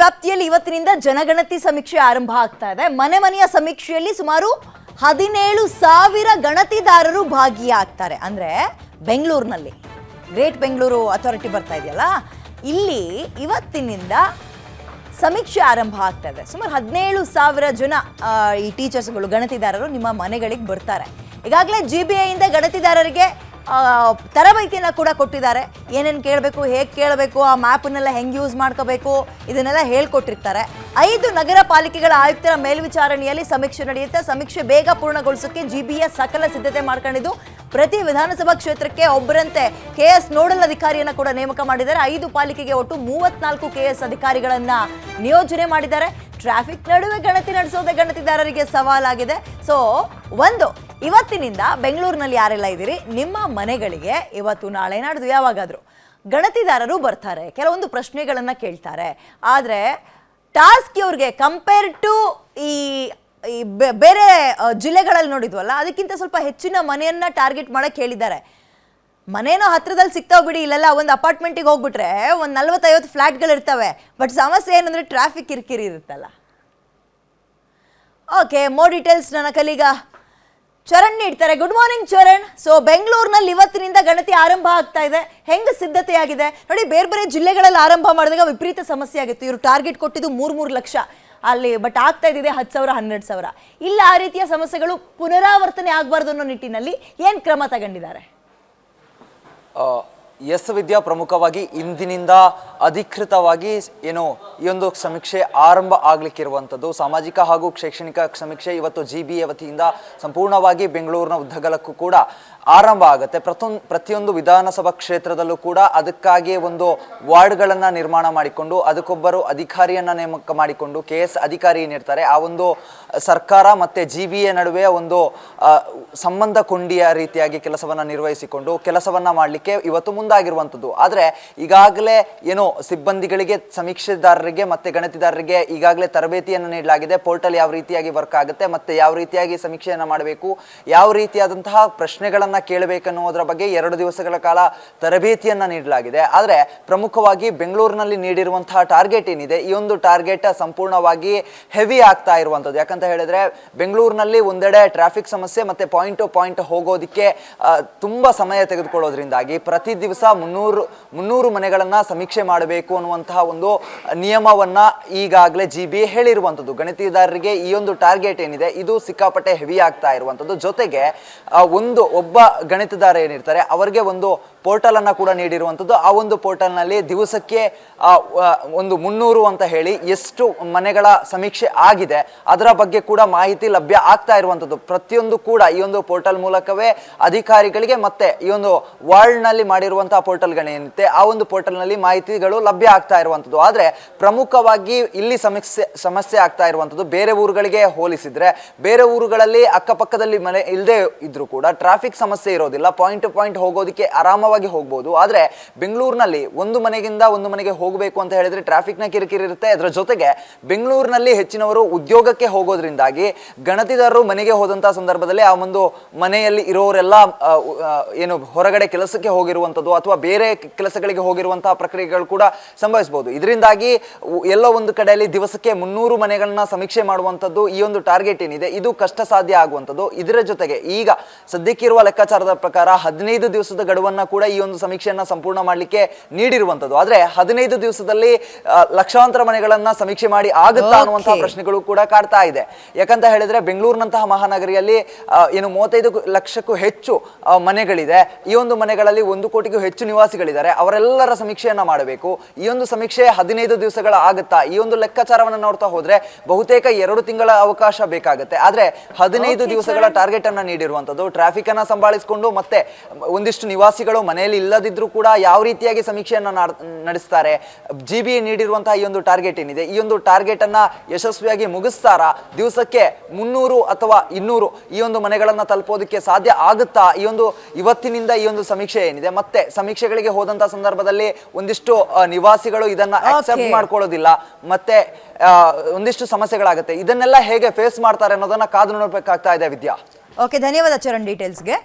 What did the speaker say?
ವ್ಯಾಪ್ತಿಯಲ್ಲಿ ಇವತ್ತಿನಿಂದ ಜನಗಣತಿ ಸಮೀಕ್ಷೆ ಆರಂಭ ಆಗ್ತಾ ಇದೆ. ಮನೆ ಮನೆಯ ಸಮೀಕ್ಷೆಯಲ್ಲಿ ಸುಮಾರು 17,000 ಗಣತಿದಾರರು ಭಾಗಿಯಾಗ್ತಾರೆ. ಅಂದ್ರೆ ಬೆಂಗಳೂರಿನಲ್ಲಿ ಗ್ರೇಟ್ ಬೆಂಗಳೂರು ಅಥಾರಿಟಿ ಬರ್ತಾ ಇದೆಯಲ್ಲ, ಇಲ್ಲಿ ಇವತ್ತಿನಿಂದ ಸಮೀಕ್ಷೆ ಆರಂಭ ಆಗ್ತಾ ಇದೆ. ಸುಮಾರು 17,000 ಜನ ಈ ಟೀಚರ್ಸ್ಗಳು ಗಣತಿದಾರರು ನಿಮ್ಮ ಮನೆಗಳಿಗೆ ಬರ್ತಾರೆ. ಈಗಾಗಲೇ GBI ಇಂದ ಗಣತಿದಾರರಿಗೆ ತರಬೇತಿಯನ್ನು ಕೂಡ ಕೊಟ್ಟಿದ್ದಾರೆ. ಏನೇನು ಕೇಳಬೇಕು, ಹೇಗೆ ಕೇಳಬೇಕು, ಆ ಮ್ಯಾಪನ್ನೆಲ್ಲ ಹೆಂಗೆ ಯೂಸ್ ಮಾಡ್ಕೋಬೇಕು, ಇದನ್ನೆಲ್ಲ ಹೇಳ್ಕೊಟ್ಟಿರ್ತಾರೆ. 5 ನಗರ ಪಾಲಿಕೆಗಳ ಆಯುಕ್ತರ ಮೇಲ್ವಿಚಾರಣೆಯಲ್ಲಿ ಸಮೀಕ್ಷೆ ನಡೆಯುತ್ತೆ. ಸಮೀಕ್ಷೆ ಬೇಗ ಪೂರ್ಣಗೊಳಿಸೋಕೆ GBI ಸಕಲ ಸಿದ್ಧತೆ ಮಾಡ್ಕೊಂಡಿದ್ದು ಪ್ರತಿ ವಿಧಾನಸಭಾ ಕ್ಷೇತ್ರಕ್ಕೆ ಒಬ್ಬರಂತೆ KS ನೋಡಲ್ ಅಧಿಕಾರಿಯನ್ನ ಕೂಡ ನೇಮಕ ಮಾಡಿದ್ದಾರೆ. 5 ಪಾಲಿಕೆಗೆ ಒಟ್ಟು 34 KS ಅಧಿಕಾರಿಗಳನ್ನ ನಿಯೋಜನೆ ಮಾಡಿದ್ದಾರೆ. ಟ್ರಾಫಿಕ್ ನಡುವೆ ಗಣತಿ ನಡೆಸೋದೇ ಗಣತಿದಾರರಿಗೆ ಸವಾಲಾಗಿದೆ. ಸೊ ಇವತ್ತಿನಿಂದ ಬೆಂಗಳೂರಿನಲ್ಲಿ ಯಾರೆಲ್ಲ ಇದ್ದೀರಿ, ನಿಮ್ಮ ಮನೆಗಳಿಗೆ ಇವತ್ತು ನಾಳೆ ನಾಡ್ದು ಯಾವಾಗಾದರೂ ಗಣತಿದಾರರು ಬರ್ತಾರೆ. ಕೆಲವೊಂದು ಪ್ರಶ್ನೆಗಳನ್ನು ಕೇಳ್ತಾರೆ. ಆದರೆ ಟಾಸ್ಕ್ ಇವ್ರಿಗೆ ಕಂಪೇರ್ ಟು ಈ ಬೇರೆ ಜಿಲ್ಲೆಗಳಲ್ಲಿ ನೋಡಿದ್ವಲ್ಲ, ಅದಕ್ಕಿಂತ ಸ್ವಲ್ಪ ಹೆಚ್ಚಿನ ಮನೆಯನ್ನ ಟಾರ್ಗೆಟ್ ಮಾಡಕ್ಕೆ ಹೇಳಿದ್ದಾರೆ. ಮನೇನೋ ಹತ್ರದಲ್ಲಿ ಸಿಗ್ತಾವ್ ಬಿಡಿ, ಇಲ್ಲೆಲ್ಲ ಒಂದು ಅಪಾರ್ಟ್ಮೆಂಟಿಗೆ ಹೋಗ್ಬಿಟ್ರೆ ಒಂದು 40-50 ಫ್ಲಾಟ್ಗಳು ಇರ್ತವೆ. ಬಟ್ ಸಮಸ್ಯೆ ಏನಂದ್ರೆ ಟ್ರಾಫಿಕ್ ಕಿರಿಕಿರಿ ಇರುತ್ತಲ್ಲ. ಓಕೆ, ಮೋರ್ ಡೀಟೇಲ್ಸ್ ನನ್ನ ಕಲೀಗ ಚರಣ್ ನೀಡ್ತಾರೆ. Good morning Charan. ಸೊ ಬೆಂಗಳೂರಿನಲ್ಲಿ ಇವತ್ತಿನಿಂದ ಗಣತಿ ಆರಂಭ ಆಗ್ತಾ ಇದೆ, ಹೆಂಗ್ ಸಿದ್ಧತೆಯಾಗಿದೆ ನೋಡಿ? ಬೇರೆ ಬೇರೆ ಜಿಲ್ಲೆಗಳಲ್ಲಿ ಆರಂಭ ಮಾಡಿದಾಗ ವಿಪರೀತ ಸಮಸ್ಯೆ ಆಗಿತ್ತು. ಇವರು ಟಾರ್ಗೆಟ್ ಕೊಟ್ಟಿದ್ದು 3 ಲಕ್ಷ ಅಲ್ಲಿ, ಬಟ್ ಆಗ್ತಾ ಇದ್ದಿದೆ 10,000 12,000. ಇಲ್ಲ, ಆ ರೀತಿಯ ಸಮಸ್ಯೆಗಳು ಪುನರಾವರ್ತನೆ ಆಗಬಾರ್ದು ಅನ್ನೋ ನಿಟ್ಟಿನಲ್ಲಿ ಏನ್ ಕ್ರಮ ತಗೊಂಡಿದ್ದಾರೆ? ಎಸ್ ವಿದ್ಯಾ, ಪ್ರಮುಖವಾಗಿ ಇಂದಿನಿಂದ ಅಧಿಕೃತವಾಗಿ ಏನು ಈ ಒಂದು ಸಮೀಕ್ಷೆ ಆರಂಭ ಆಗ್ಲಿಕ್ಕಿರುವಂಥದ್ದು. ಸಾಮಾಜಿಕ ಹಾಗೂ ಶೈಕ್ಷಣಿಕ ಸಮೀಕ್ಷೆ ಇವತ್ತು GBI ವತಿಯಿಂದ ಸಂಪೂರ್ಣವಾಗಿ ಬೆಂಗಳೂರಿನ ಉದ್ದಗಲಕ್ಕೂ ಕೂಡ ಆರಂಭ ಆಗುತ್ತೆ. ಪ್ರತಿಯೊಂದು ವಿಧಾನಸಭಾ ಕ್ಷೇತ್ರದಲ್ಲೂ ಕೂಡ ಅದಕ್ಕಾಗಿ ಒಂದು ವಾರ್ಡ್ಗಳನ್ನು ನಿರ್ಮಾಣ ಮಾಡಿಕೊಂಡು ಅದಕ್ಕೊಬ್ಬರು ಅಧಿಕಾರಿಯನ್ನ ನೇಮಕ ಮಾಡಿಕೊಂಡು KS ಅಧಿಕಾರಿ ಏನಿರ್ತಾರೆ, ಆ ಒಂದು ಸರ್ಕಾರ ಮತ್ತೆ GBI ನಡುವೆ ಒಂದು ಸಂಬಂಧ ಕೊಂಡಿಯ ರೀತಿಯಾಗಿ ಕೆಲಸವನ್ನ ನಿರ್ವಹಿಸಿಕೊಂಡು ಕೆಲಸವನ್ನ ಮಾಡಲಿಕ್ಕೆ ಇವತ್ತು ಮುಂದಾಗಿರುವಂಥದ್ದು. ಆದರೆ ಈಗಾಗಲೇ ಏನು ಸಿಬ್ಬಂದಿಗಳಿಗೆ, ಸಮೀಕ್ಷೆದಾರರಿಗೆ ಮತ್ತೆ ಗಣತಿದಾರರಿಗೆ ಈಗಾಗಲೇ ತರಬೇತಿಯನ್ನು ನೀಡಲಾಗಿದೆ. ಪೋರ್ಟಲ್ ಯಾವ ರೀತಿಯಾಗಿ ವರ್ಕ್ ಆಗುತ್ತೆ, ಮತ್ತೆ ಯಾವ ರೀತಿಯಾಗಿ ಸಮೀಕ್ಷೆಯನ್ನು ಮಾಡಬೇಕು, ಯಾವ ರೀತಿಯಾದಂತಹ ಪ್ರಶ್ನೆಗಳನ್ನ ಕೇಳಬೇಕನ್ನುವುದರ ಬಗ್ಗೆ 2 ದಿವಸಗಳ ಕಾಲ ತರಬೇತಿಯನ್ನ ನೀಡಲಾಗಿದೆ. ಆದರೆ ಪ್ರಮುಖವಾಗಿ ಬೆಂಗಳೂರಿನಲ್ಲಿ ನೀಡಿರುವಂತಹ ಟಾರ್ಗೆಟ್ ಏನಿದೆ, ಈ ಒಂದು ಟಾರ್ಗೆಟ್ ಸಂಪೂರ್ಣವಾಗಿ ಹೆವಿ ಆಗ್ತಾ ಇರುವಂಥದ್ದು. ಯಾಕಂತ ಹೇಳಿದ್ರೆ ಬೆಂಗಳೂರಿನಲ್ಲಿ ಒಂದೆಡೆ ಟ್ರಾಫಿಕ್ ಸಮಸ್ಯೆ ಮತ್ತೆ ಪಾಯಿಂಟ್ ಟು ಪಾಯಿಂಟ್ ಹೋಗೋದಕ್ಕೆ ತುಂಬಾ ಸಮಯ ತೆಗೆದುಕೊಳ್ಳೋದ್ರಿಂದಾಗಿ ಪ್ರತಿ ದಿವಸ 300 ಮನೆಗಳನ್ನ ಸಮೀಕ್ಷೆ ಮಾಡಬೇಕು ಅನ್ನುವಂತಹ ಒಂದು ನಿಯಮವನ್ನ ಈಗಾಗಲೇ GBI ಹೇಳಿರುವಂಥದ್ದು. ಗಣತಿದಾರರಿಗೆ ಈ ಒಂದು ಟಾರ್ಗೆಟ್ ಏನಿದೆ ಇದು ಸಿಕ್ಕಾಪಟ್ಟೆ ಹೆವಿ ಆಗ್ತಾ ಇರುವಂಥದ್ದು. ಜೊತೆಗೆ ಒಬ್ಬ ಗಣಿತದಾರ ಏನಿರ್ತಾರೆ ಅವರಿಗೆ ಒಂದು ಪೋರ್ಟಲ್ ಅನ್ನ ಕೂಡ ನೀಡಿರುವಂಥದ್ದು. ಆ ಒಂದು ಪೋರ್ಟಲ್ ನಲ್ಲಿ ದಿವಸಕ್ಕೆ ಒಂದು 300 ಅಂತ ಹೇಳಿ ಎಷ್ಟು ಮನೆಗಳ ಸಮೀಕ್ಷೆ ಆಗಿದೆ ಅದರ ಬಗ್ಗೆ ಕೂಡ ಮಾಹಿತಿ ಲಭ್ಯ ಆಗ್ತಾ ಇರುವಂಥದ್ದು. ಪ್ರತಿಯೊಂದು ಕೂಡ ಈ ಒಂದು ಪೋರ್ಟಲ್ ಮೂಲಕವೇ ಅಧಿಕಾರಿಗಳಿಗೆ ಮತ್ತೆ ಈ ಒಂದು ವಾರ್ಡ್ ನಲ್ಲಿ ಮಾಡಿರುವಂತಹ ಪೋರ್ಟಲ್ಗಳೇನಿರುತ್ತೆ ಆ ಒಂದು ಪೋರ್ಟಲ್ ನಲ್ಲಿ ಮಾಹಿತಿಗಳು ಲಭ್ಯ ಆಗ್ತಾ ಇರುವಂಥದ್ದು. ಆದ್ರೆ ಪ್ರಮುಖವಾಗಿ ಇಲ್ಲಿ ಸಮಸ್ಯೆ ಆಗ್ತಾ ಇರುವಂಥದ್ದು, ಬೇರೆ ಊರುಗಳಿಗೆ ಹೋಲಿಸಿದ್ರೆ ಬೇರೆ ಊರುಗಳಲ್ಲಿ ಅಕ್ಕಪಕ್ಕದಲ್ಲಿ ಮನೆ ಇಲ್ಲದೆ ಇದ್ರೂ ಕೂಡ ಟ್ರಾಫಿಕ್ ಸಮಸ್ಯೆ ಇರೋದಿಲ್ಲ, ಪಾಯಿಂಟ್ ಟು ಪಾಯಿಂಟ್ ಹೋಗೋದಕ್ಕೆ ಆರಾಮವಾಗಿ ಹೋಗ್ಬೋದು. ಆದ್ರೆ ಬೆಂಗಳೂರಿನಲ್ಲಿ ಒಂದು ಮನೆಗಿಂದ ಒಂದು ಮನೆಗೆ ಹೋಗಬೇಕು ಅಂತ ಹೇಳಿದ್ರೆ ಟ್ರಾಫಿಕ್ ನ ಕಿರಿಕಿರಿ ಇರುತ್ತೆ. ಅದರ ಜೊತೆಗೆ ಬೆಂಗಳೂರಿನಲ್ಲಿ ಹೆಚ್ಚಿನವರು ಉದ್ಯೋಗಕ್ಕೆ ಹೋಗೋದ್ರಿಂದಾಗಿ ಗಣತಿದಾರರು ಮನೆಗೆ ಹೋದಂತಹ ಸಂದರ್ಭದಲ್ಲಿ ಆ ಒಂದು ಮನೆಯಲ್ಲಿ ಇರೋರೆಲ್ಲ ಏನು ಹೊರಗಡೆ ಕೆಲಸಕ್ಕೆ ಹೋಗಿರುವಂಥದ್ದು ಅಥವಾ ಬೇರೆ ಕೆಲಸಗಳಿಗೆ ಹೋಗಿರುವಂತಹ ಪ್ರಕ್ರಿಯೆಗಳು ಕೂಡ ಸಂಭವಿಸಬಹುದು. ಇದರಿಂದಾಗಿ ಎಲ್ಲೋ ಒಂದು ಕಡೆಯಲ್ಲಿ ದಿವಸಕ್ಕೆ 300 ಮನೆಗಳನ್ನ ಸಮೀಕ್ಷೆ ಮಾಡುವಂಥದ್ದು ಈ ಒಂದು ಟಾರ್ಗೆಟ್ ಏನಿದೆ ಇದು ಕಷ್ಟ ಸಾಧ್ಯ ಆಗುವಂಥದ್ದು. ಇದರ ಜೊತೆಗೆ ಈಗ ಸದ್ಯಕ್ಕಿರುವ ಲೆಕ್ಕಾಚಾರದ ಪ್ರಕಾರ 15 ದಿವಸದ ಗಡುವನ್ನ ಕೂಡ ಈ ಒಂದು ಸಮೀಕ್ಷೆಯನ್ನ ಸಂಪೂರ್ಣ ಮಾಡಲಿಕ್ಕೆ ನೀಡಿರುವಂಥದ್ದು. ಆದ್ರೆ 15 ದಿವಸದಲ್ಲಿ ಲಕ್ಷಾಂತರ ಮನೆಗಳನ್ನ ಸಮೀಕ್ಷೆ ಮಾಡಿ ಆಗುತ್ತಾ ಅನ್ನುವಂತಹ ಪ್ರಶ್ನೆಗಳು ಕೂಡ ಕಾಡ್ತಾ ಇದೆ. ಯಾಕಂತ ಹೇಳಿದ್ರೆ ಬೆಂಗಳೂರಿನಂತಹ ಮಹಾನಗರಿಯಲ್ಲಿ ಏನು 35 ಲಕ್ಷಕ್ಕೂ ಹೆಚ್ಚು ಮನೆಗಳಿದೆ. ಈ ಒಂದು ಮನೆಗಳಲ್ಲಿ 1 ಕೋಟಿಗೂ ಹೆಚ್ಚು ನಿವಾಸಿಗಳಿದ್ದಾರೆ. ಅವರೆಲ್ಲರ ಸಮೀಕ್ಷೆಯನ್ನ ಮಾಡಬೇಕು. ಈ ಒಂದು ಸಮೀಕ್ಷೆ 15 ದಿವಸಗಳ ಆಗುತ್ತಾ? ಈ ಒಂದು ಲೆಕ್ಕಾಚಾರವನ್ನ ನೋಡ್ತಾ ಹೋದ್ರೆ ಬಹುತೇಕ 2 ತಿಂಗಳ ಅವಕಾಶ ಬೇಕಾಗುತ್ತೆ. ಆದ್ರೆ 15 ದಿವಸಗಳ ಟಾರ್ಗೆಟ್ ಅನ್ನ ನೀಡಿರುವಂತದ್ದು. ಟ್ರಾಫಿಕ್ ಅನ್ನ ಸಂಭಾಳಿಸಿಕೊಂಡು ಮತ್ತೆ ಒಂದಿಷ್ಟು ನಿವಾಸಿಗಳು ಮನೆಯಲ್ಲಿ ಇಲ್ಲದಿದ್ರೂ ಕೂಡ ಯಾವ ರೀತಿಯಾಗಿ ಸಮೀಕ್ಷೆಯನ್ನ ನಡೆಸ್ತಾರೆ, GBI ನೀಡಿರುವಂತಹ ಈ ಒಂದು ಟಾರ್ಗೆಟ್ ಏನಿದೆ ಈ ಒಂದು ಟಾರ್ಗೆಟ್ ಅನ್ನ ಯಶಸ್ವಿಯಾಗಿ ಮುಗಿಸ್ತಾರಾ? ದಿವಸಕ್ಕೆ 300 ಅಥವಾ 200 ಈ ಒಂದು ಮನೆಗಳನ್ನ ತಲುಪೋದಕ್ಕೆ ಸಾಧ್ಯ ಆಗುತ್ತಾ? ಇವತ್ತಿನಿಂದ ಈ ಒಂದು ಸಮೀಕ್ಷೆ ಏನಿದೆ, ಮತ್ತೆ ಸಮೀಕ್ಷೆಗಳಿಗೆ ಹೋದಂತ ಸಂದರ್ಭದಲ್ಲಿ ಒಂದಿಷ್ಟು ನಿವಾಸಿಗಳು ಇದನ್ನ ಅಕ್ಸೆಪ್ಟ್ ಮಾಡ್ಕೊಳ್ಳೋದಿಲ್ಲ, ಮತ್ತೆ ಒಂದಿಷ್ಟು ಸಮಸ್ಯೆಗಳಾಗುತ್ತೆ. ಇದನ್ನೆಲ್ಲ ಹೇಗೆ ಫೇಸ್ ಮಾಡ್ತಾರೆ ಅನ್ನೋದನ್ನ ಕಾದು ನೋಡಬೇಕಾಗ್ತಾ ಇದೆ ವಿದ್ಯಾ. ಓಕೆ, ಧನ್ಯವಾದ ಚರಣ್ ಡೀಟೇಲ್ಸ್ಗೆ.